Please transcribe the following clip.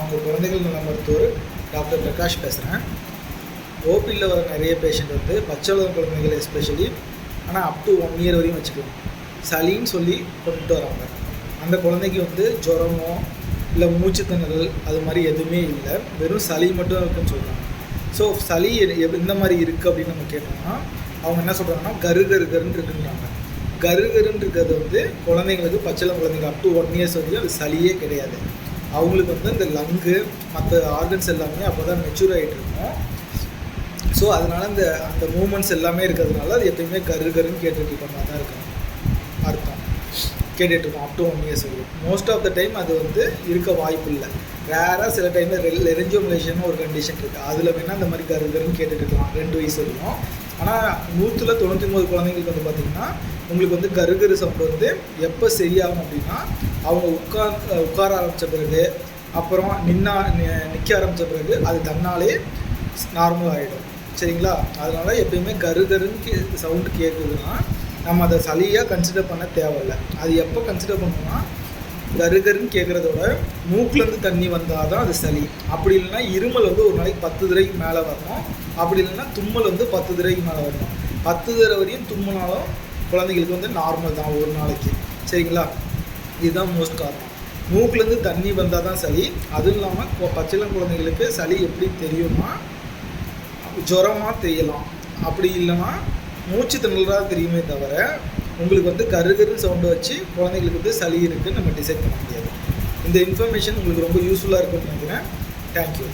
உங்கள் குழந்தைகள் நல மருத்துவர் டாக்டர் பிரகாஷ் பேசுகிறேன். ஓபியில் வர நிறைய பேஷண்ட் வந்து பச்சளம் குழந்தைகள் எஸ்பெஷலி, ஆனால் அப் டு 1 இயர் வரையும் வச்சுக்கலாம், சளின்னு சொல்லி கொண்டுட்டு வராங்க. அந்த குழந்தைக்கு வந்து ஜுரமோ இல்லை மூச்சு திணறல் அது மாதிரி எதுவுமே இல்லை, வெறும் சளி மட்டும் இருக்குன்னு சொல்கிறாங்க. ஸோ சளி எந்த மாதிரி இருக்குது அப்படின்னு நம்ம கேட்டோம்னா அவங்க என்ன சொல்கிறாங்கன்னா கருன்னு இருக்குன்றாங்க. கருன்னு இருக்கிறது வந்து குழந்தைங்களுக்கு, பச்சளம் குழந்தைங்க அப் டு 1 இயர்ஸ் வரையும் அது சளியே கிடையாது. அவங்களுக்கு வந்து இந்த லங்கு மற்ற ஆர்கன்ஸ் எல்லாமே அப்போ தான் மெச்சூர் ஆகிட்டு இருக்கும். ஸோ அதனால் அந்த மூமெண்ட்ஸ் எல்லாமே இருக்கிறதுனால அது எப்பயுமே கருன்னு கேட்டுட்ருக்க மாதிரி தான் இருக்கும் அர்த்தம். கேட்டுட்ருக்கோம் அப் டு 1 இயர்ஸ் வரையும். மோஸ்ட் ஆஃப் த டைம் அது வந்து இருக்க வாய்ப்பு இல்லை. ரேராக சில டைமில் லெரிஞ்சியோமலேஷன் ஒரு கண்டிஷன் இருக்குது, அதில் வேணால் அந்த மாதிரி கருன்னு கேட்டுட்ருக்கலாம் 2 வயசு வரைக்கும். ஆனால் 199 குழந்தைங்களுக்கு வந்து பார்த்திங்கன்னா உங்களுக்கு வந்து கரு சவுண்டு வந்து எப்போ சரியாகும் அப்படின்னா அவங்க உட்கார ஆரம்பித்த பிறகு, அப்புறம் நிற்க ஆரம்பித்த பிறகு அது தன்னாலே நார்மல் ஆகிடும். சரிங்களா? அதனால் எப்பயுமே கருன்னு சவுண்டு கேட்குதுன்னா நம்ம அதை சளியாக கன்சிடர் பண்ண தேவையில்லை. அது எப்போ கன்சிடர் பண்ணோம்னா கருன்னு கேட்குறதோட மூக்குலேருந்து தண்ணி வந்தால் தான் அது சளி. அப்படி இல்லைன்னா இருமல் வந்து ஒரு நாளைக்கு 10 தடவைக்கு மேலே வரணும். அப்படி இல்லைன்னா தும்மல் வந்து 10 தடவைக்கு மேலே வரணும். 10 தடவை வரையும் தும்மினாலும் குழந்தைங்களுக்கு வந்து நார்மல் தான் ஒரு நாளைக்கு. சரிங்களா? இதுதான் மோஸ்ட் காரணம். மூக்குலேருந்து தண்ணி வந்தால் தான் சளி. அதுவும் இல்லாமல் பச்சிளம் குழந்தைங்களுக்கு சளி எப்படி தெரியும்னா ஜுரமாக தெரியலாம், அப்படி இல்லைன்னா மூச்சு திணறலாக தெரியுமே தவிர உங்களுக்கு வந்து கருன்னு சவுண்டை வச்சு குழந்தைங்களுக்கு வந்து சளி இருக்குதுன்னு நம்ம டிசைட் பண்ண முடியாது. இந்த இன்ஃபர்மேஷன் உங்களுக்கு ரொம்ப யூஸ்ஃபுல்லாக இருக்குன்னு நினைக்கிறேன். தேங்க்யூ.